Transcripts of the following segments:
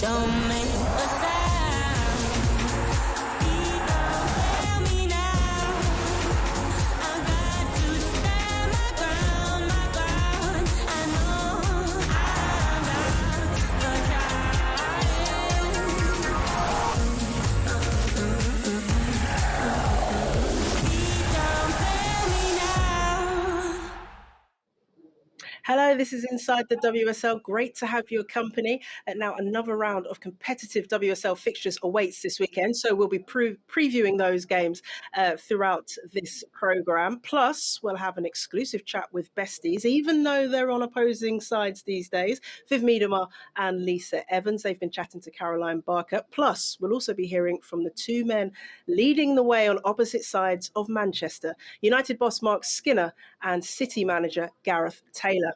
Don't make a sound. People tell me now. I got to stand my ground, my ground. I know I'm not the child. Don't fail me now. Hello, this is Inside the WSL. Great to have your company. Now, another round of competitive WSL fixtures awaits this weekend, so we'll be previewing those games throughout this programme. Plus, we'll have an exclusive chat with besties, even though they're on opposing sides these days. Viv Miedema and Lisa Evans, they've been chatting to Caroline Barker. Plus, we'll also be hearing from the two men leading the way on opposite sides of Manchester, United boss Mark Skinner and City manager Gareth Taylor.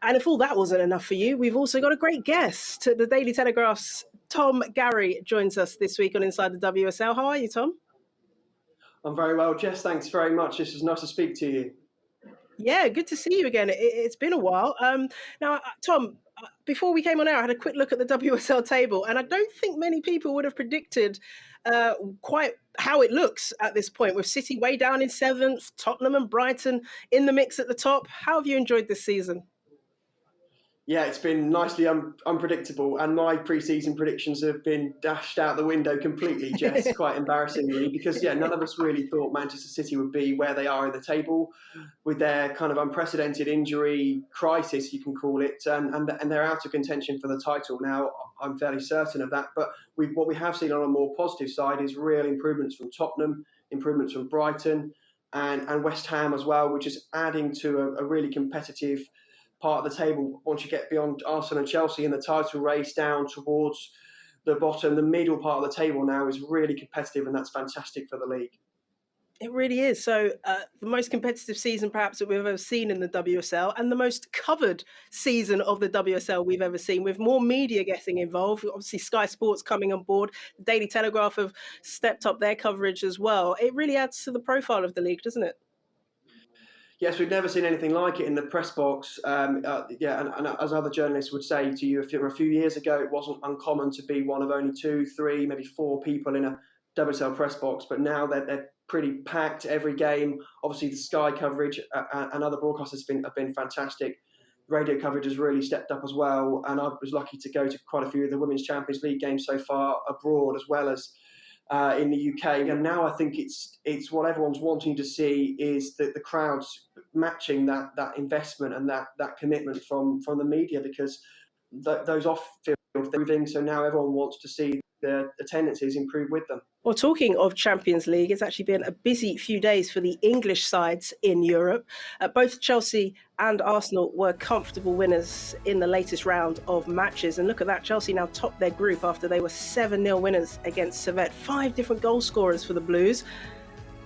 And if all that wasn't enough for you, we've also got a great guest. The Daily Telegraph's Tom Gary joins us this week on Inside the WSL. How are you, Tom? I'm very well, Jess. Thanks very much. This is nice to speak to you. Yeah, good to see you again. It's been a while. Now, Tom, before we came on air, I had a quick look at the WSL table, and I don't think many people would have predicted quite how it looks at this point, with City way down in 7th, Tottenham and Brighton in the mix at the top. How have you enjoyed this season? Yeah, it's been nicely unpredictable, and my pre-season predictions have been dashed out the window completely, Jess, quite embarrassingly, because, none of us really thought Manchester City would be where they are in the table with their kind of unprecedented injury crisis, you can call it, and they're out of contention for the title. Now, I'm fairly certain of that, but what we have seen on a more positive side is real improvements from Tottenham, improvements from Brighton, and West Ham as well, which is adding to a really competitive part of the table. Once you get beyond Arsenal and Chelsea in the title race down towards the bottom, the middle part of the table now is really competitive, and that's fantastic for the league. It really is. So the most competitive season perhaps that we've ever seen in the WSL, and the most covered season of the WSL we've ever seen, with more media getting involved. Obviously Sky Sports coming on board. The Daily Telegraph have stepped up their coverage as well. It really adds to the profile of the league, doesn't it? Yes, we've never seen anything like it in the press box. And as other journalists would say to you, a few years ago, it wasn't uncommon to be one of only 2, 3, maybe 4 people in a WSL press box. But now they're pretty packed every game. Obviously, the Sky coverage and other broadcasters have been fantastic. Radio coverage has really stepped up as well. And I was lucky to go to quite a few of the Women's Champions League games so far abroad, as well as in the UK. And now I think it's what everyone's wanting to see is that the crowds matching that investment and that commitment from the media, because those off-field things. So now everyone wants to see the attendances improve with them. Well, talking of Champions League, it's actually been a busy few days for the English sides in Europe. Both Chelsea and Arsenal were comfortable winners in the latest round of matches. And look at that, Chelsea now top their group after they were 7-0 winners against Servette. 5 different goal scorers for the Blues.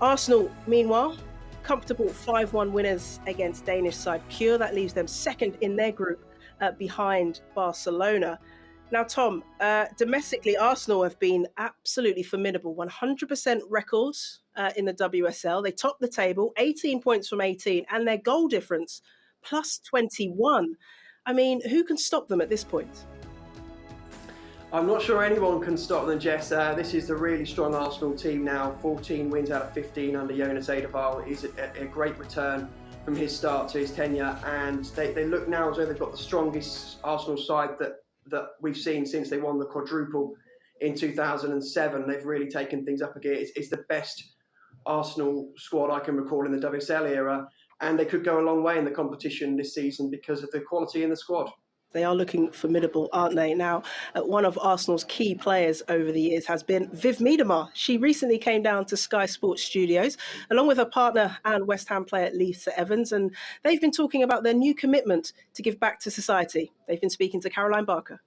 Arsenal, meanwhile, comfortable 5-1 winners against Danish side Pure. That leaves them second in their group behind Barcelona. Now, Tom, domestically, Arsenal have been absolutely formidable. 100% records in the WSL. They top the table, 18 points from 18, and their goal difference, plus 21. I mean, who can stop them at this point? I'm not sure anyone can stop them, Jess. This is a really strong Arsenal team now. 14 wins out of 15 under Jonas Eidevall is a great return from his start to his tenure. And they look now as though they've got the strongest Arsenal side that we've seen since they won the quadruple in 2007. They've really taken things up again. It's the best Arsenal squad I can recall in the WSL era, and they could go a long way in the competition this season because of the quality in the squad. They are looking formidable, aren't they? Now, one of Arsenal's key players over the years has been Viv Miedema. She recently came down to Sky Sports Studios, along with her partner and West Ham player Lisa Evans, and they've been talking about their new commitment to give back to society. They've been speaking to Caroline Barker.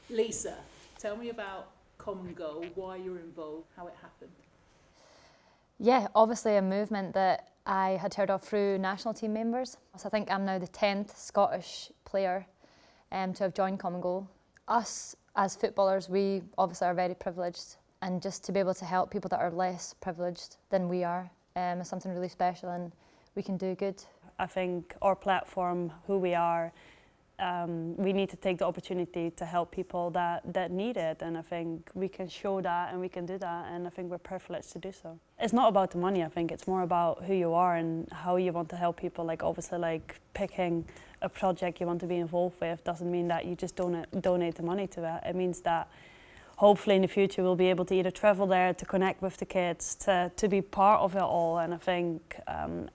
Lisa, tell me about Common Goal, why you're involved, how it happened. Yeah, obviously a movement that I had heard of through national team members. So I think I'm now the 10th Scottish player to have joined Common Goal. Us as footballers, we obviously are very privileged, and just to be able to help people that are less privileged than we are is something really special, and we can do good. I think our platform, who we are, we need to take the opportunity to help people that need it, and I think we can show that and we can do that, and I think we're privileged to do so. It's not about the money, I think it's more about who you are and how you want to help people. Like obviously like picking a project you want to be involved with doesn't mean that you just donate the money to it. It means that hopefully in the future we'll be able to either travel there, to connect with the kids, to be part of it all. And I think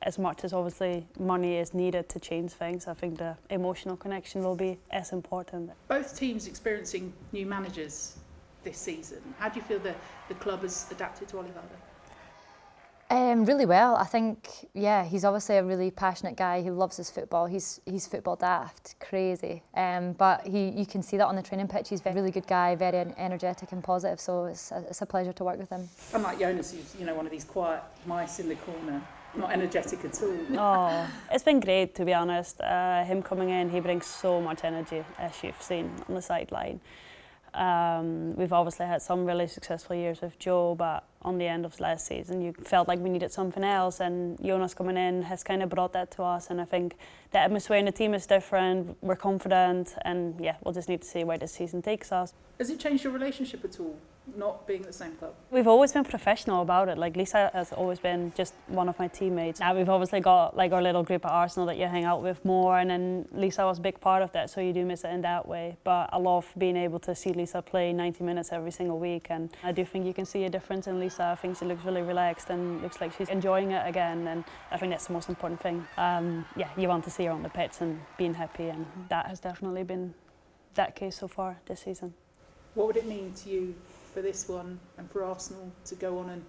as much as obviously money is needed to change things, I think the emotional connection will be as important. Both teams experiencing new managers this season. How do you feel the club has adapted to Oliver? Really well. I think, yeah, he's obviously a really passionate guy. He loves his football. He's football daft, crazy. But you can see that on the training pitch. He's a really good guy, very energetic and positive. So it's a pleasure to work with him. Unlike Jonas, who's one of these quiet mice in the corner, not energetic at all. Oh, it's been great, to be honest. Him coming in, he brings so much energy, as you've seen on the sideline. We've obviously had some really successful years with Joe, but on the end of last season you felt like we needed something else, and Jonas coming in has kind of brought that to us, and I think the atmosphere in the team is different, we're confident, and yeah, we'll just need to see where this season takes us. Has it changed your relationship at all, not being at the same club? We've always been professional about it. Like Lisa has always been just one of my teammates. Now we've obviously got like our little group at Arsenal that you hang out with more, and then Lisa was a big part of that, so you do miss it in that way. But I love being able to see Lisa play 90 minutes every single week, and I do think you can see a difference in Lisa. I think she looks really relaxed and looks like she's enjoying it again, and I think that's the most important thing. Yeah, you want to see her on the pitch and being happy, and that has definitely been that case so far this season. What would it mean to you for this one and for Arsenal to go on and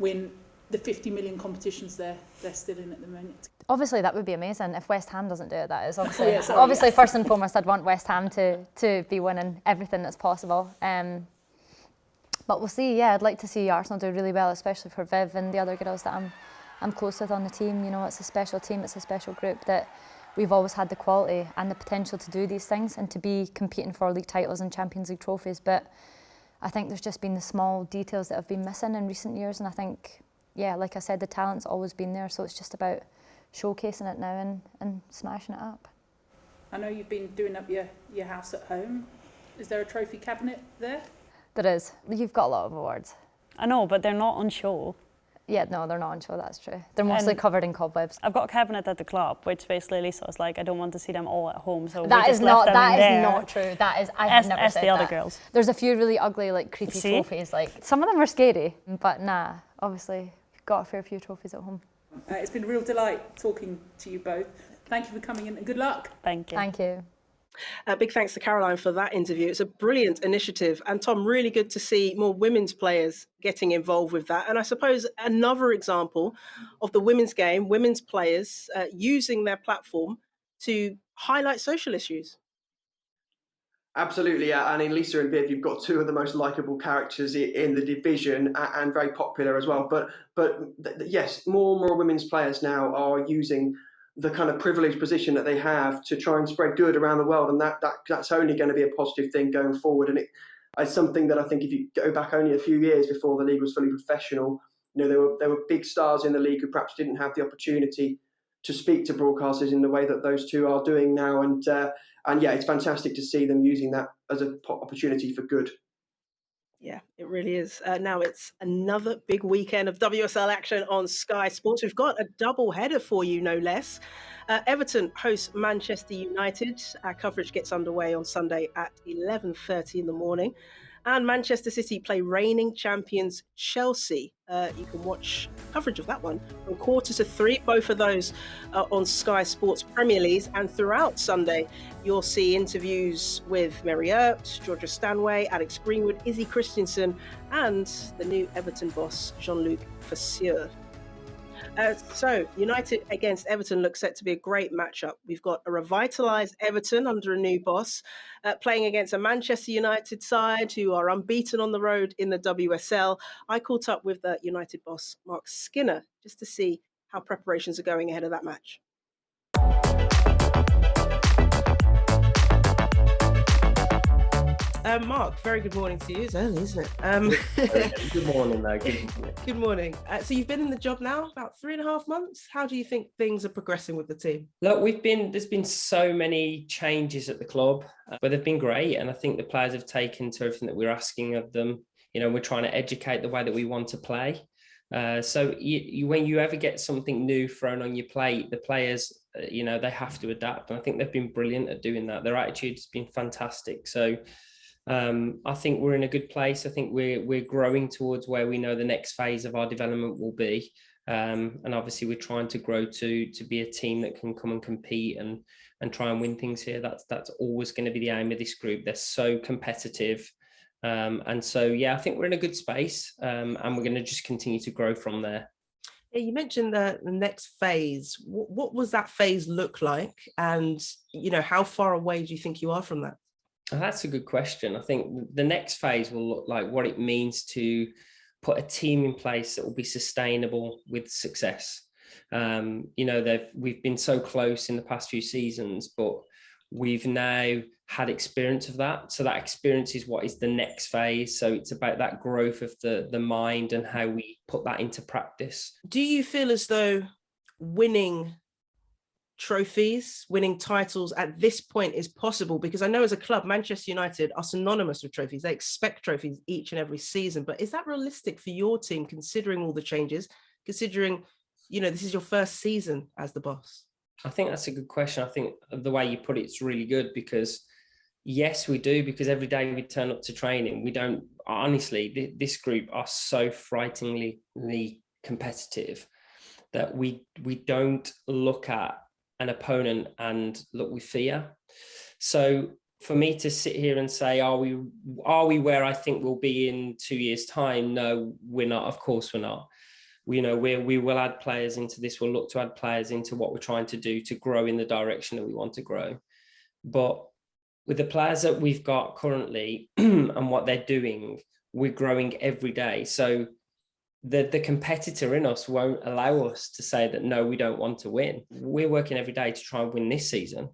win the 50 million competitions they're still in at the moment? Obviously that would be amazing. If West Ham doesn't do it, that is obviously first and foremost I'd want West Ham to be winning everything that's possible. But we'll see. Yeah, I'd like to see Arsenal do really well, especially for Viv and the other girls that I'm close with on the team. You know, it's a special team, it's a special group that we've always had the quality and the potential to do these things and to be competing for league titles and Champions League trophies. But I think there's just been the small details that have been missing in recent years, and I think, yeah, like I said, the talent's always been there, so it's just about showcasing it now and smashing it up. I know you've been doing up your house at home. Is there a trophy cabinet there? There is. You've got a lot of awards. I know, but they're not on show. Yeah, no, they're not on show, that's true. They're mostly covered in cobwebs. I've got a cabinet at the club, which basically Lisa was like, I don't want to see them all at home, so that we is just left them not there. not true. That is, I have never said the that. other girls. There's a few really ugly, like creepy trophies. Like some of them are scary, but nah. Obviously, got a fair few trophies at home. It's been a real delight talking to you both. Thank you for coming in, and good luck. Thank you. Thank you. Big thanks to Caroline for that interview. It's a brilliant initiative. And Tom, really good to see more women's players getting involved with that. And I suppose another example of the women's game, women's players using their platform to highlight social issues. Absolutely, yeah. And in Lisa and Viv, you've got two of the most likeable characters in the division and very popular as well. But yes, more and more women's players now are using the kind of privileged position that they have to try and spread good around the world, and that's only going to be a positive thing going forward. And it's something that I think if you go back only a few years before the league was fully professional, you know, there were big stars in the league who perhaps didn't have the opportunity to speak to broadcasters in the way that those two are doing now. And yeah, it's fantastic to see them using that as an opportunity for good. Yeah, it really is. Now it's another big weekend of WSL action on Sky Sports. We've got a double header for you, no less. Everton hosts Manchester United. Our coverage gets underway on Sunday at 11:30 in the morning. And Manchester City play reigning champions Chelsea. You can watch coverage of that one from 2:45, both of those on Sky Sports Premier League. And throughout Sunday, you'll see interviews with Mary Earps, Georgia Stanway, Alex Greenwood, Izzy Christensen, and the new Everton boss, Jean-Luc Fasseur. So United against Everton looks set to be a great matchup. We've got a revitalised Everton under a new boss playing against a Manchester United side who are unbeaten on the road in the WSL. I caught up with the United boss, Mark Skinner, just to see how preparations are going ahead of that match. Mark, very good morning to you. It's early, isn't it? Good morning, though. Good morning. Good morning. So you've been in the job now about 3.5 months. How do you think things are progressing with the team? Look, there's been so many changes at the club, but they've been great. And I think the players have taken to everything that we're asking of them. We're trying to educate the way that we want to play. So when you ever get something new thrown on your plate, the players, they have to adapt. And I think they've been brilliant at doing that. Their attitude's been fantastic. So I think we're in a good place. I think we're growing towards where we know the next phase of our development will be. And obviously we're trying to grow to be a team that can come and compete and try and win things here. That's always going to be the aim of this group. They're so competitive. And so, yeah, I think we're in a good space, and we're going to just continue to grow from there. Yeah, you mentioned the next phase. What was that phase look like? And, how far away do you think you are from that? Oh, that's a good question. I think the next phase will look like what it means to put a team in place that will be sustainable with success. We've been so close in the past few seasons, but we've now had experience of that. So that experience is what is the next phase. So it's about that growth of the mind and how we put that into practice. Do you feel as though winning trophies, winning titles at this point is possible? Because I know as a club, Manchester United are synonymous with trophies. They expect trophies each and every season. But is that realistic for your team, considering all the changes, considering, this is your first season as the boss? I think that's a good question. I think the way you put it, it's really good because yes, we do, because every day we turn up to training, we don't, honestly, this group are so frighteningly competitive that we don't look at an opponent and look with fear. So for me to sit here and say, are we where I think we'll be in 2 years' time? No, we're not. Of course we're not. We will add players into this. We'll look to add players into what we're trying to do to grow in the direction that we want to grow. But with the players that we've got currently and what they're doing, we're growing every day. So the competitor in us won't allow us to say that, no, we don't want to win. We're working every day to try and win this season.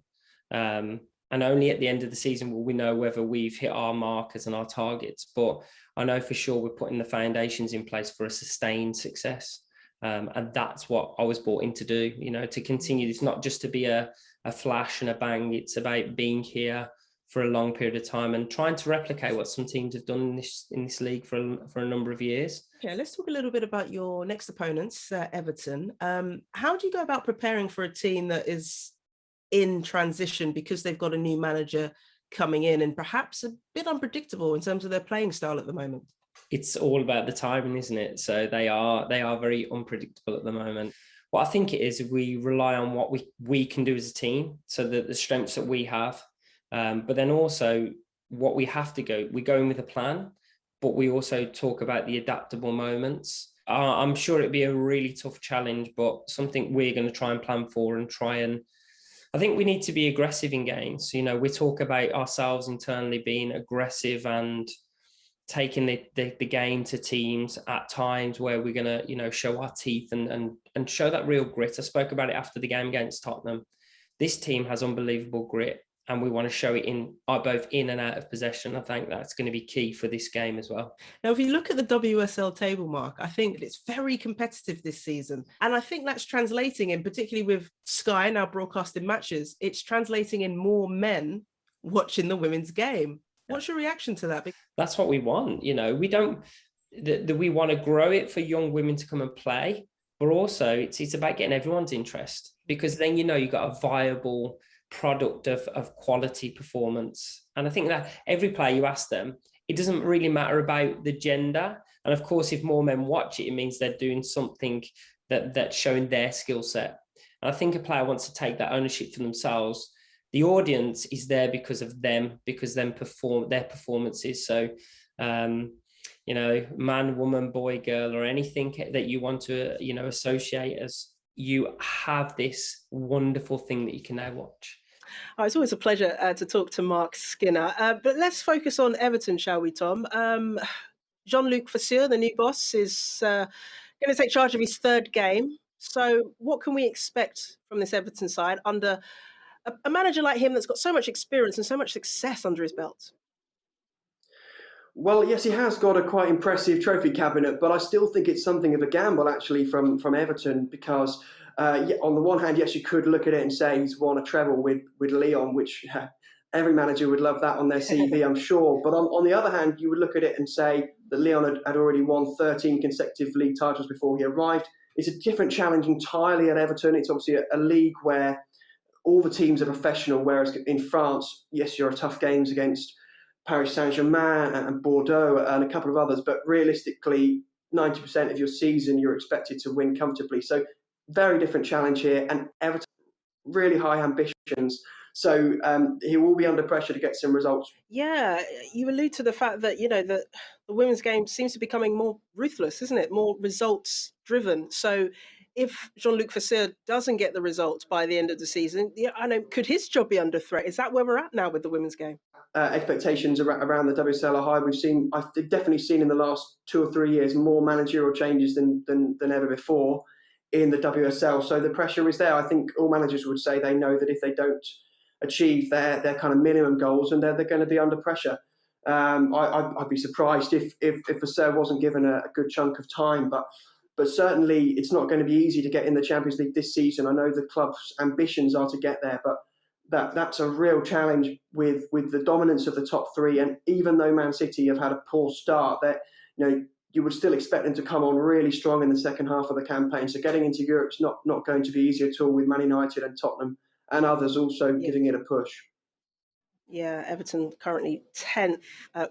And only at the end of the season will we know whether we've hit our markers and our targets. But I know for sure we're putting the foundations in place for a sustained success. And that's what I was brought in to do, to continue. It's not just to be a flash and a bang. It's about being here for a long period of time and trying to replicate what some teams have done in this league for a number of years. Okay, let's talk a little bit about your next opponents, Everton. How do you go about preparing for a team that is in transition because they've got a new manager coming in and perhaps a bit unpredictable in terms of their playing style at the moment? It's all about the timing, isn't it? So they are very unpredictable at the moment. What I think it is, we rely on what we can do as a team, so that the strengths that we have, but then also what we have to go. We go in with a plan, but we also talk about the adaptable moments. I'm sure it'd be a really tough challenge, but something we're going to try and plan for and try and. I think we need to be aggressive in games. We talk about ourselves internally being aggressive and taking the game to teams at times where we're going to, show our teeth and show that real grit. I spoke about it after the game against Tottenham. This team has unbelievable grit, and we want to show it both in and out of possession. I think that's going to be key for this game as well. Now, if you look at the WSL table, Mark, I think it's very competitive this season. And I think that's translating in, particularly with Sky now broadcasting matches, it's translating in more men watching the women's game. What's your reaction to that? That's what we want. We don't, we want to grow it for young women to come and play, but also it's about getting everyone's interest, because then, you've got a viable product of quality performance. And I think that every player you ask them, it doesn't really matter about the gender. And of course, if more men watch it, it means they're doing something that's showing their skill set. And I think a player wants to take that ownership for themselves. The audience is there because of them, because their performances. So, man, woman, boy, girl, or anything that you want to, associate as, you have this wonderful thing that you can now watch. Oh, it's always a pleasure to talk to Mark Skinner. But let's focus on Everton, shall we, Tom? Jean-Luc Vasseur, the new boss, is going to take charge of his third game. So what can we expect from this Everton side under a manager like him that's got so much experience and so much success under his belt? Well, yes, he has got a quite impressive trophy cabinet, but I still think it's something of a gamble actually from Everton because on the one hand, yes, you could look at it and say he's won a treble with Lyon, which every manager would love that on their CV, I'm sure. But on the other hand, you would look at it and say that Lyon had already won 13 consecutive league titles before he arrived. It's a different challenge entirely at Everton. It's obviously a league where all the teams are professional, whereas in France, yes, you're tough games against Paris Saint-Germain and Bordeaux and a couple of others, but realistically, 90% of your season you're expected to win comfortably. So very different challenge here, and Everton really high ambitions. So he will be under pressure to get some results. Yeah, you allude to the fact that, you know, the women's game seems to be becoming more ruthless, isn't it? More results driven. So if Jean-Luc Vasseur doesn't get the results by the end of the season, yeah, I know, could his job be under threat? Is that where we're at now with the women's game? Expectations around the WSL are high. I've definitely seen in the last 2 or 3 years more managerial changes than ever before in the WSL. So the pressure is there. I think all managers would say they know that if they don't achieve their kind of minimum goals, and they're going to be under pressure. I'd be surprised if Vasseur wasn't given a good chunk of time, but certainly it's not going to be easy to get in the Champions League this season. I know the club's ambitions are to get there, but that's a real challenge with the dominance of the top three. And even though Man City have had a poor start, that you would still expect them to come on really strong in the second half of the campaign. So getting into Europe's not going to be easy at all, with Man United and Tottenham and others also giving it a push. Yeah, Everton currently 10th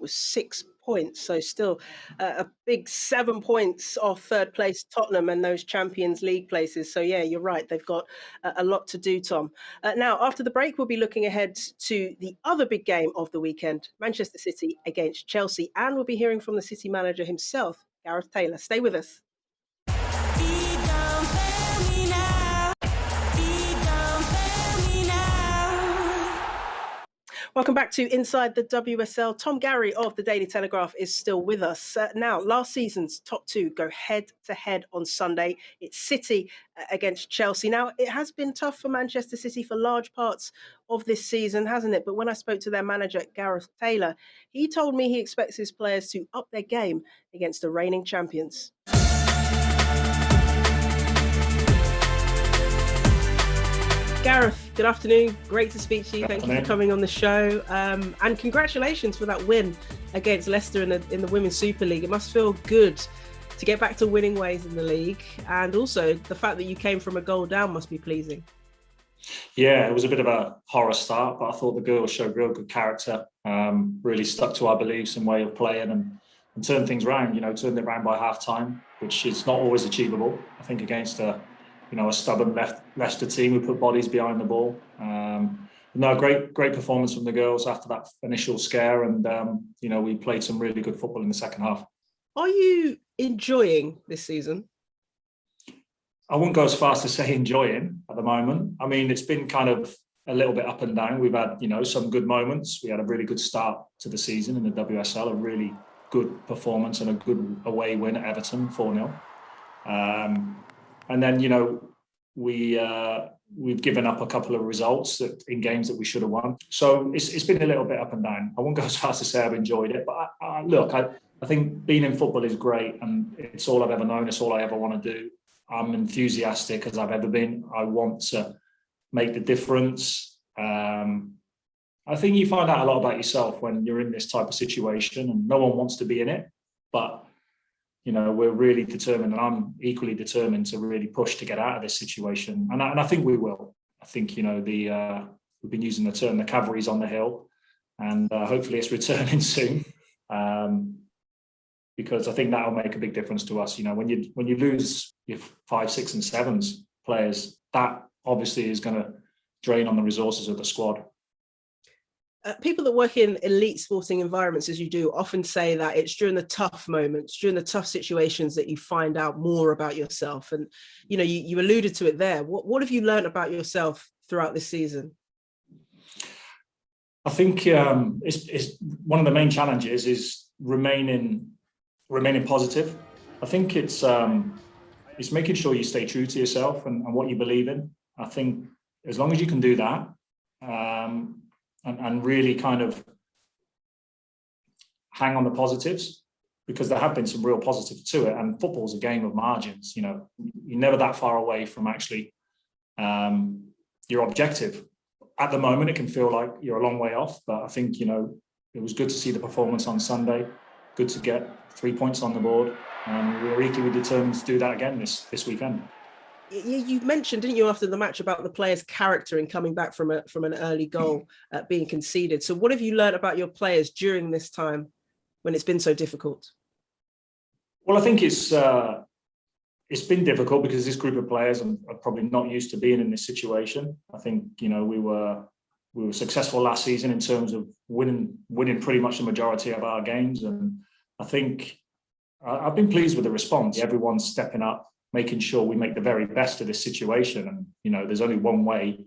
with 6 points. So still a big 7 points off third place Tottenham and those Champions League places. So yeah, you're right. They've got a lot to do, Tom. Now, after the break, we'll be looking ahead to the other big game of the weekend, Manchester City against Chelsea. And we'll be hearing from the City manager himself, Gareth Taylor. Stay with us. Welcome back to Inside the WSL. Tom Gary of the Daily Telegraph is still with us. Now, last season's top two go head-to-head on Sunday. It's City against Chelsea. Now, it has been tough for Manchester City for large parts of this season, hasn't it? But when I spoke to their manager, Gareth Taylor, he told me he expects his players to up their game against the reigning champions. Gareth, good afternoon. Great to speak to you. Thank you for coming on the show. And congratulations for that win against Leicester in the Women's Super League. It must feel good to get back to winning ways in the league. And also the fact that you came from a goal down must be pleasing. Yeah, it was a bit of a horror start, but I thought the girls showed real good character, really stuck to our beliefs and way of playing and turned things around, turned it around by half time, which is not always achievable. I think against a stubborn Leicester team who put bodies behind the ball. Great performance from the girls after that initial scare, and we played some really good football in the second half. Are you enjoying this season? I wouldn't go as far as to say enjoying at the moment. I mean, it's been kind of a little bit up and down. We've had some good moments. We had a really good start to the season in the WSL, a really good performance and a good away win at Everton, 4-0. And then, we've given up a couple of results in games that we should have won. So it's been a little bit up and down. I won't go as far as to say I've enjoyed it, but I think being in football is great, and it's all I've ever known. It's all I ever want to do. I'm enthusiastic as I've ever been. I want to make the difference. I think you find out a lot about yourself when you're in this type of situation, and no one wants to be in it, but we're really determined, and I'm equally determined to really push to get out of this situation. And I think we will. I think, we've been using the term, the cavalry's on the hill, and hopefully it's returning soon. Because I think that'll make a big difference to us. When you lose your 5, 6 and 7s players, that obviously is going to drain on the resources of the squad. People that work in elite sporting environments, as you do, often say that it's during the tough moments, during the tough situations that you find out more about yourself. And, you alluded to it there. What have you learned about yourself throughout this season? I think it's one of the main challenges is remaining positive. I think it's making sure you stay true to yourself and what you believe in. I think as long as you can do that, and really kind of hang on the positives, because there have been some real positives to it. And football's a game of margins. You know, you're never that far away from actually your objective. At the moment, it can feel like you're a long way off, but I think, you know, it was good to see the performance on Sunday. Good to get 3 points on the board, and we're equally determined to do that again this weekend. You mentioned, didn't you, after the match about the players' character in coming back from an early goal being conceded. So what have you learned about your players during this time when it's been so difficult? Well, I think it's been difficult because this group of players are probably not used to being in this situation. I think, you know, we were successful last season in terms of winning pretty much the majority of our games, and I think I've been pleased with the response. Everyone's stepping up, making sure we make the very best of this situation. And, you know, there's only one way.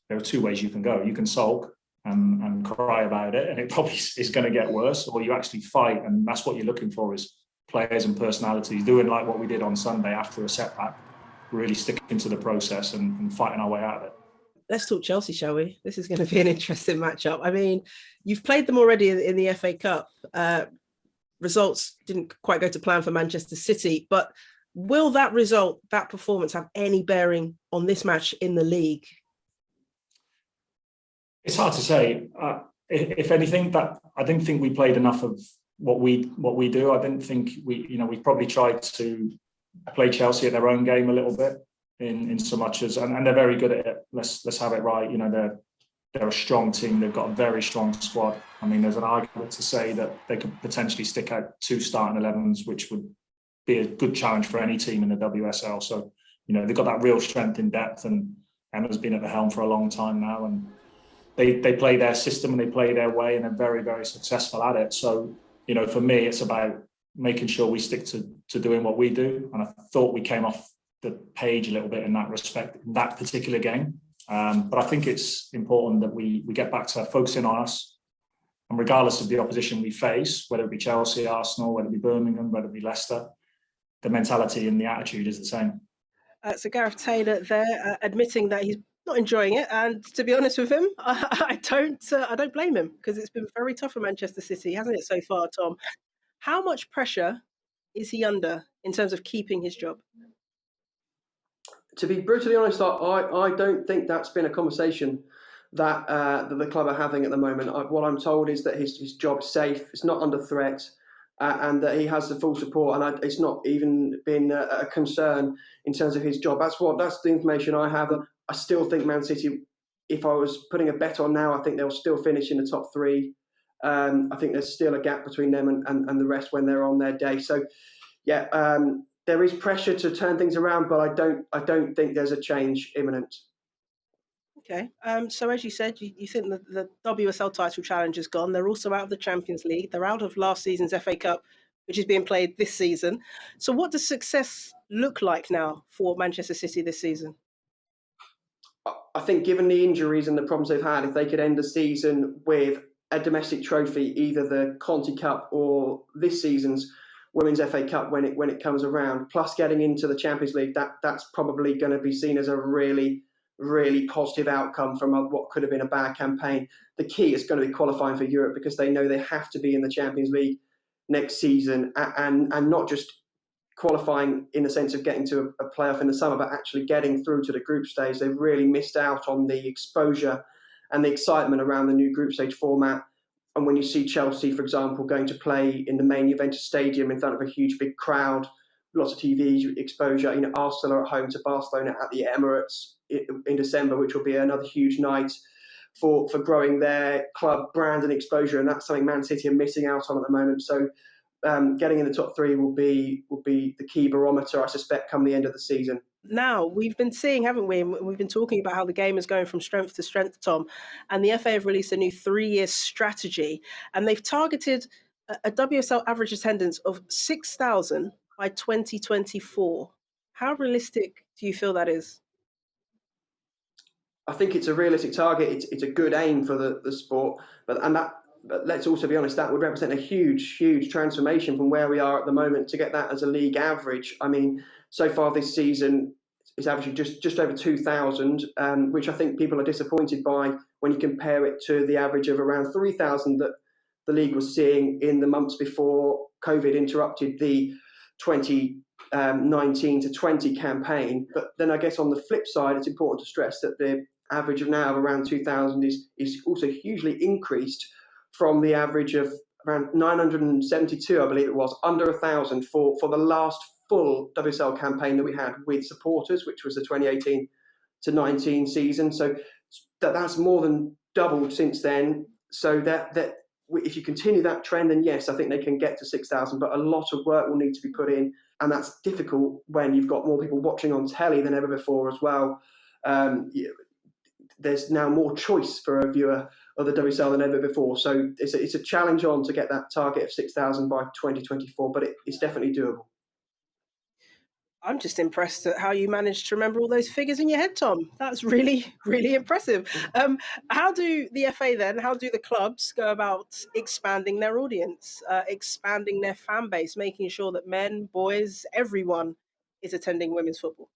There are two ways you can go. You can sulk and cry about it, and it probably is going to get worse, or you actually fight, and that's what you're looking for, is players and personalities doing like what we did on Sunday after a setback, really sticking to the process and fighting our way out of it. Let's talk Chelsea, shall we? This is going to be an interesting matchup. I mean, you've played them already in the FA Cup. Results didn't quite go to plan for Manchester City, but will that result, that performance, have any bearing on this match in the league? It's hard to say. If anything, that I didn't think we played enough of what we do. I didn't think we probably tried to play Chelsea at their own game a little bit in so much as, and they're very good at it. Let's have it right. You know, they're a strong team. They've got a very strong squad. I mean, there's an argument to say that they could potentially stick out 2 starting 11s, which would be a good challenge for any team in the WSL. So, you know, they've got that real strength in depth, and Emma's been at the helm for a long time now, and they play their system and they play their way, and they're very, very successful at it. So, you know, for me, it's about making sure we stick to doing what we do. And I thought we came off the page a little bit in that respect, in that particular game. But I think it's important that we get back to focusing on us. And regardless of the opposition we face, whether it be Chelsea, Arsenal, whether it be Birmingham, whether it be Leicester, the mentality and the attitude is the same. So Gareth Taylor there admitting that he's not enjoying it, and to be honest with him, I don't blame him, because it's been very tough for Manchester City, hasn't it, so far, Tom? How much pressure is he under in terms of keeping his job? To be brutally honest, I don't think that's been a conversation that the club are having at the moment. What I'm told is that his job's safe, it's not under threat, and that he has the full support, and it's not even been a concern in terms of his job. That's the information I have. I still think Man City, if I was putting a bet on now, I think they'll still finish in the top 3. I think there's still a gap between them and the rest when they're on their day. So, yeah, there is pressure to turn things around, but I don't think there's a change imminent. Okay, so as you said, you think that the WSL title challenge is gone. They're also out of the Champions League. They're out of last season's FA Cup, which is being played this season. So what does success look like now for Manchester City this season? I think given the injuries and the problems they've had, if they could end the season with a domestic trophy, either the Conti Cup or this season's Women's FA Cup when it comes around, plus getting into the Champions League, that's probably going to be seen as a really, really positive outcome from what could have been a bad campaign. The key is going to be qualifying for Europe, because they know they have to be in the Champions League next season, and not just qualifying in the sense of getting to a playoff in the summer, but actually getting through to the group stage. They've really missed out on the exposure and the excitement around the new group stage format. And when you see Chelsea, for example, going to play in the main Juventus Stadium in front of a huge big crowd, lots of TV exposure, you know, Arsenal are at home to Barcelona at the Emirates in December, which will be another huge night for growing their club brand and exposure. And that's something Man City are missing out on at the moment. So getting in the top 3 will be the key barometer, I suspect, come the end of the season. Now, we've been seeing, haven't we? We've been talking about how the game is going from strength to strength, Tom. And the FA have released a new 3-year strategy. And they've targeted a WSL average attendance of 6,000 by 2024. How realistic do you feel that is? I think it's a realistic target. It's a good aim for the sport. But let's also be honest, that would represent a huge, huge transformation from where we are at the moment to get that as a league average. I mean, so far this season, it's averaging just over 2,000, which I think people are disappointed by when you compare it to the average of around 3,000 the league was seeing in the months before COVID interrupted the 2019 to 20 campaign. But then I guess on the flip side, it's important to stress that the average of now of around 2,000 is also hugely increased from the average of around 972, I believe it was, under 1,000 for the last full WSL campaign that we had with supporters, which was the 2018 to 19 season. So that's more than doubled since then. So that if you continue that trend, then yes, I think they can get to 6,000, but a lot of work will need to be put in. And that's difficult when you've got more people watching on telly than ever before as well. There's now more choice for a viewer of the WSL than ever before. So it's a challenge on to get that target of 6,000 by 2024, but it's definitely doable. I'm just impressed at how you managed to remember all those figures in your head, Tom. That's really, really impressive. How do the FA then, how do the clubs go about expanding their audience, expanding their fan base, making sure that men, boys, everyone is attending women's football?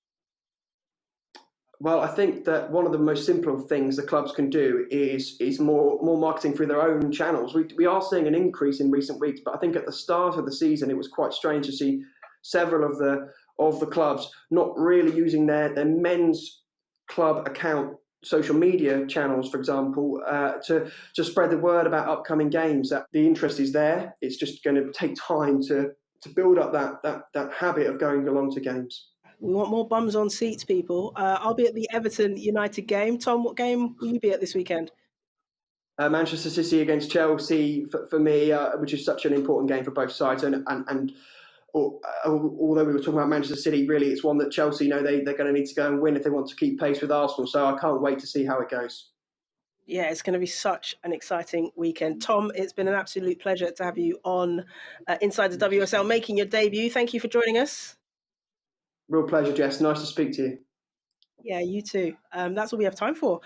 Well, I think that one of the most simple things the clubs can do is more marketing through their own channels. We are seeing an increase in recent weeks, but I think at the start of the season, it was quite strange to see several of the clubs not really using their men's club account social media channels, for example, to spread the word about upcoming games. That the interest is there. It's just going to take time to build up that habit of going along to games. We want more bums on seats, people. I'll be at the Everton United game. Tom, what game will you be at this weekend? Manchester City against Chelsea for me, which is such an important game for both sides. And although we were talking about Manchester City, really it's one that Chelsea know they're going to need to go and win if they want to keep pace with Arsenal. So I can't wait to see how it goes. Yeah, it's going to be such an exciting weekend. Tom, it's been an absolute pleasure to have you on Inside the WSL, making your debut. Thank you for joining us. Real pleasure, Jess. Nice to speak to you. Yeah, you too. That's all we have time for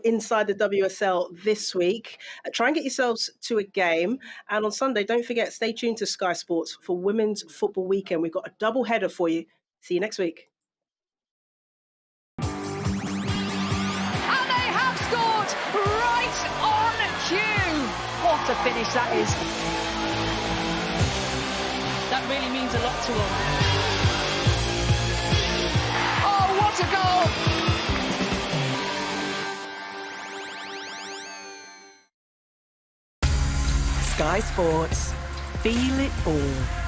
Inside the WSL this week. Try and get yourselves to a game. And on Sunday, don't forget, stay tuned to Sky Sports for Women's Football Weekend. We've got a double header for you. See you next week. And they have scored right on cue. What a finish that is. That really means a lot to them. What a goal! Sky Sports. Feel it all.